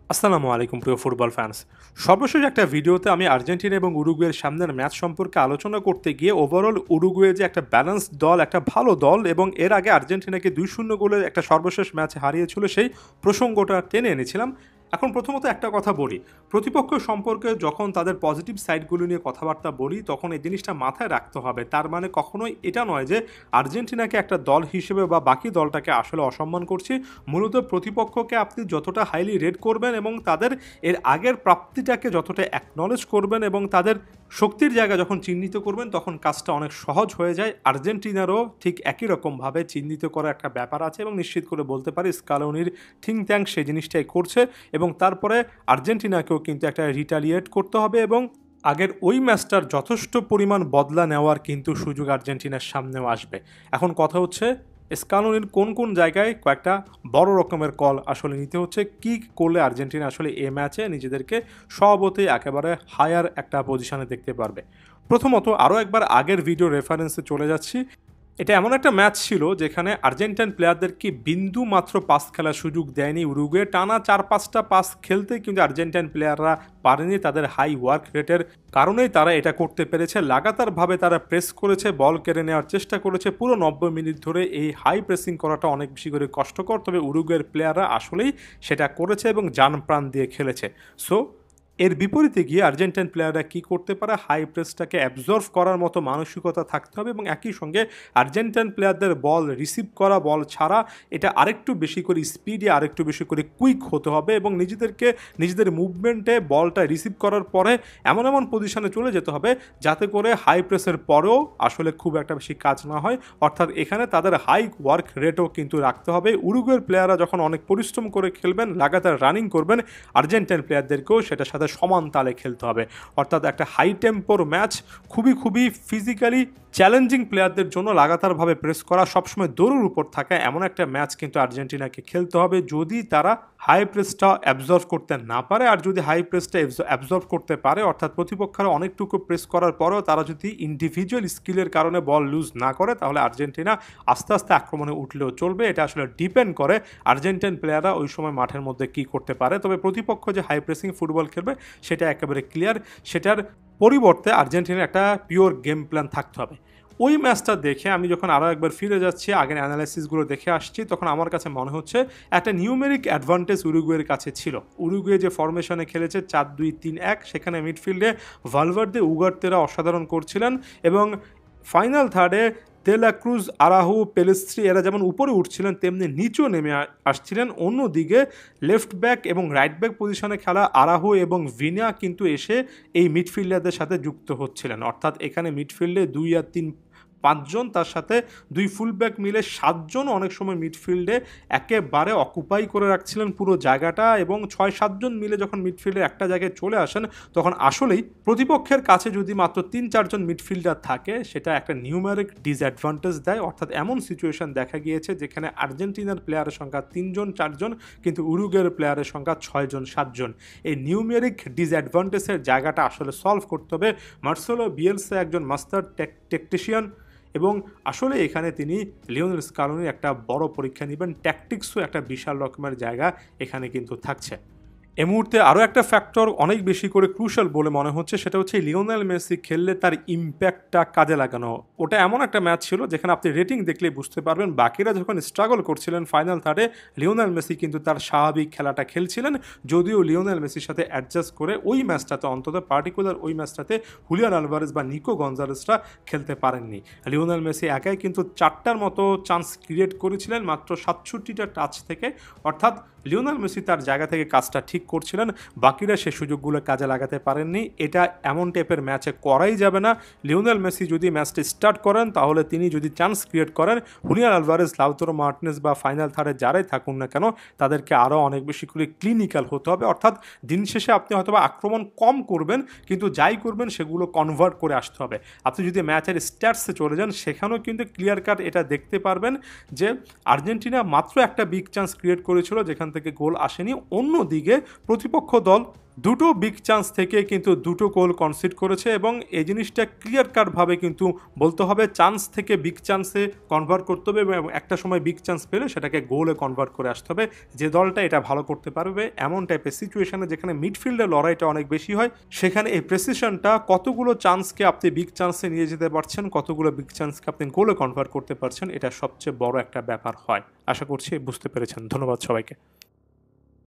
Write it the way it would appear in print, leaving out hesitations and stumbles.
আসসালামু আলাইকুম প্রিয় ফুটবল ফ্যান্স। সর্বশেষ একটা ভিডিওতে আমি আর্জেন্টিনা এবং উরুগুয়ের সামনের ম্যাচ সম্পর্কে আলোচনা করতে গিয়ে ওভারঅল উরুগুয়ে যে একটা ব্যালেন্স দল, একটা ভালো দল এবং এর আগে আর্জেন্টিনাকে 2-0 গোলে একটা সর্বশেষ ম্যাচে হারিয়েছিল সেই প্রসঙ্গটা টেনে এনেছিলাম। এখন প্রথমত একটা কথা বলি, প্রতিপক্ষ সম্পর্কে যখন তাদের পজিটিভ সাইডগুলো নিয়ে কথাবার্তা বলি তখন এই জিনিসটা মাথায় রাখতে হবে। তার মানে কখনোই এটা নয় যে আর্জেন্টিনাকে একটা দল হিসেবে বা বাকি দলটাকে আসলে অসম্মান করছি। মূলত প্রতিপক্ষকে আপনি যতটা হাইলি রেট করবেন এবং তাদের এর আগের প্রাপ্তিটাকে যতটা অ্যাকনলেজ করবেন এবং তাদের শক্তির জায়গা যখন চিহ্নিত করবেন তখন কাজটা অনেক সহজ হয়ে যায়। আর্জেন্টিনারও ঠিক একই রকমভাবে চিহ্নিত করা একটা ব্যাপার আছে এবং নিশ্চিত করে বলতে পারি স্কালোনির থিঙ্ক ট্যাঙ্ক সেই জিনিসটাই করছে এবং তারপরে আর্জেন্টিনাকেও কিন্তু একটা রিটালিয়েট করতে হবে এবং আগের ওই ম্যাচটার যথেষ্ট পরিমাণ বদলা নেওয়ার কিন্তু সুযোগ আর্জেন্টিনার সামনেও আসবে। এখন কথা হচ্ছে স্কালোনির কোন কোন জায়গায় কয়েকটা বড় রকমের কল আসলে নিতে হচ্ছে, কী করলে আর্জেন্টিনা আসলে এ ম্যাচে নিজেদেরকে স্বভাবতই একেবারে হায়ার একটা পজিশনে দেখতে পারবে। প্রথমত আরও একবার আগের ভিডিও রেফারেন্সে চলে যাচ্ছি। এটা এমন একটা ম্যাচ ছিল যেখানে আর্জেন্টাইন প্লেয়ারদেরকে বিন্দু মাত্র পাস খেলার সুযোগ দেয়নি উরুগুয়ে। টানা 4-5টা পাস খেলতে কিন্তু আর্জেন্টাইন প্লেয়াররা পারেনি। তাদের হাই ওয়ার্ক রেটের কারণেই তারা এটা করতে পেরেছে। লাগাতারভাবে তারা প্রেস করেছে, বল কেড়ে নেওয়ার চেষ্টা করেছে পুরো 90 মিনিট ধরে। এই হাই প্রেসিং করাটা অনেক বেশি করে কষ্টকর, তবে উরুগুয়ের প্লেয়াররা আসলেই সেটা করেছে এবং জান প্রাণ দিয়ে খেলেছে। সো এর বিপরীতে গিয়ে আর্জেন্টাইন প্লেয়াররা কী করতে পারে, হাই প্রেসটাকে অ্যাবজর্ভ করার মতো মানসিকতা থাকতে হবে এবং একই সঙ্গে আর্জেন্টাইন প্লেয়ারদের বল রিসিভ করা, বল ছাড়া এটা আরেকটু বেশি করে স্পিডে, আরেকটু বেশি করে কুইক হতে হবে এবং নিজেদের মুভমেন্টে বলটা রিসিভ করার পরে এমন এমন পজিশনে চলে যেতে হবে যাতে করে হাই প্রেসের পরেও আসলে খুব একটা বেশি কাজ না হয়। অর্থাৎ এখানে তাদের হাই ওয়ার্ক রেটও কিন্তু রাখতে হবে। উরুগুয়ের প্লেয়াররা যখন অনেক পরিশ্রম করে খেলবেন, লাগাতার রানিং করবেন, আর্জেন্টাইন প্লেয়ারদেরকেও সেটার সাথে সমান তালে খেলতে হবে। অর্থাৎ একটা হাই টেম্পোর ম্যাচ, খুবই ফিজিক্যালি চ্যালেঞ্জিং প্লেয়ারদের জন্য লাগাতারভাবে প্রেস করা, সবসময় দৌড়ের উপর থাকা এমন একটা ম্যাচ কিন্তু আর্জেন্টিনাকে খেলতে হবে যদি তারা হাই প্রেসটা অ্যাবজর্ভ করতে না পারে। আর যদি হাই প্রেসটা অ্যাবজর্ভ করতে পারে, অর্থাৎ প্রতিপক্ষের অনেকটুকু প্রেস করার পরেও তারা যদি ইন্ডিভিজুয়াল স্কিলের কারণে বল লুজ না করে, তাহলে আর্জেন্টিনা আস্তে আস্তে আক্রমণে উঠলেও চলবে। এটা আসলে ডিপেন্ড করে আর্জেন্টাইন প্লেয়াররা ওই সময় মাঠের মধ্যে কী করতে পারে। তবে প্রতিপক্ষ যে হাই প্রেসিং ফুটবল খেলবে সেটা একেবারে ক্লিয়ার। সেটার পরিবর্তে আর্জেন্টিনার একটা পিওর গেম প্ল্যান থাকতে হবে। ওই ম্যাচটা দেখে আমি যখন আরও একবার ফিরে যাচ্ছি, আগের অ্যানালাইসিসগুলো দেখে আসছি, তখন আমার কাছে মনে হচ্ছে একটা নিউমেরিক অ্যাডভান্টেজ উরুগুয়ের কাছে ছিল। উরুগুয়ে যে ফরমেশনে খেলেছে 4-2-3-1, সেখানে মিডফিল্ডে ভালভার্দে, উগার্তেরা অসাধারণ করছিলেন এবং ফাইনাল থার্ডে দেলা ক্রুজ, আরাহু, পেলেস্ট্রি এরা যেমন উপরে উঠছিলেন তেমনি নিচেও নেমে আসছিলেন। অন্যদিকে লেফট ব্যাক এবং রাইট ব্যাক পজিশনে খেলা আরাহু এবং ভিনা কিন্তু এসে এই মিডফিল্ডারদের সাথে যুক্ত হচ্ছিলেন। অর্থাৎ এখানে মিডফিল্ডে 2 আর 3 5জন, তার সাথে 2 ফুলব্যাক মিলে 7জন অনেক সময় মিডফিল্ডে একেবারে অকুপাই করে রাখছিলেন পুরো জায়গাটা এবং 6-7জন মিলে যখন মিডফিল্ডের একটা জায়গায় চলে আসেন তখন আসলেই প্রতিপক্ষের কাছে যদি মাত্র 3-4জন মিডফিল্ডার থাকে সেটা একটা নিউমেরিক ডিসঅ্যাডভান্টেজ দেয়। অর্থাৎ এমন সিচুয়েশন দেখা গিয়েছে যেখানে আর্জেন্টিনার প্লেয়ারের সংখ্যা 3-4জন কিন্তু উরুগুয়ের প্লেয়ারের সংখ্যা 6-7জন। এই নিউমেরিক ডিসঅ্যাডভান্টেজের জায়গাটা আসলে সলভ করতে হবে। মার্সেলো বিয়েলসা একজন মাস্টার টেকটিশিয়ান এবং আসলে এখানে তিনি লিওনেল স্কালোনির একটা বড় পরীক্ষা নেবেন। ট্যাকটিক্সও একটা বিশাল রকমের জায়গা এখানে কিন্তু থাকছে। এই মুহূর্তে আরও একটা ফ্যাক্টর অনেক বেশি করে ক্রুশাল বলে মনে হচ্ছে, সেটা হচ্ছে লিওনেল মেসি খেললে তার ইম্প্যাক্টটা কাজে লাগানো। ওটা এমন একটা ম্যাচ ছিল যেখানে আপনি রেটিং দেখলেই বুঝতে পারবেন বাকিরা যখন স্ট্রাগল করছিলেন ফাইনাল থার্ডে, লিওনেল মেসি কিন্তু তার স্বাভাবিক খেলাটা খেলছিলেন। যদিও লিওনেল মেসির সাথে অ্যাডজাস্ট করে ওই ম্যাচটাতে, অন্তত পার্টিকুলার ওই ম্যাচটাতে হুলিয়ান আলভারেজ বা নিকো গঞ্জালেসরা খেলতে পারেননি। লিওনেল মেসি একাই কিন্তু 4টার মতো চান্স ক্রিয়েট করেছিলেন মাত্র 67টা টাচ থেকে। অর্থাৎ লিওনেল মেসি তার জায়গা থেকে কাজটা ঠিক করছিলেন, বাকিরা সে সুযোগগুলো কাজে লাগাতে পারেননি। এটা এমন টাইপের ম্যাচে করাই যাবে না। লিওনেল মেসি যদি ম্যাচটা স্টার্ট করেন তাহলে তিনি যদি চান্স ক্রিয়েট করেন, হুলিয়ান আলভারেজ, লাউতারো মার্টিনেজ বা ফাইনাল থার্ডে যারাই থাকুন না কেন তাদেরকে আরও অনেক বেশি করে ক্লিনিক্যাল হতে হবে। অর্থাৎ দিন শেষে আপনি হয়তো আক্রমণ কম করবেন কিন্তু যাই করবেন সেগুলো কনভার্ট করে আসতে হবে। আপনি যদি ম্যাচের স্ট্যাটসে চলে যান সেখানেও কিন্তু ক্লিয়ার কাট এটা দেখতে পারবেন যে আর্জেন্টিনা মাত্র একটা বিগ চান্স ক্রিয়েট করেছিল যেখান থেকে গোল আসেনি। অন্যদিকে প্রতিপক্ষ দল দুটো বিগ চান্স থেকে কিন্তু দুটো গোল কনসিড করেছে এবং এই জিনিসটা ক্লিয়ার কাটভাবে কিন্তু বলতে হবে চান্স থেকে বিগ চান্সে কনভার্ট করতে হবে এবং একটা সময় বিগ চান্স পেলে সেটাকে গোলে কনভার্ট করে আসতে হবে। যে দলটা এটা ভালো করতে পারবে এমন টাইপের সিচুয়েশনে যেখানে মিডফিল্ডে লড়াইটা অনেক বেশি হয়, সেখানে এই প্রেসিশনটা কতগুলো চান্সকে আপনি বিগ চান্সে নিয়ে যেতে পারছেন, কতগুলো বিগ চান্সকে আপনি গোলে কনভার্ট করতে পারছেন, এটা সবচেয়ে বড় একটা ব্যাপার হয়। আশা করছি বুঝতে পেরেছেন। ধন্যবাদ সবাইকে।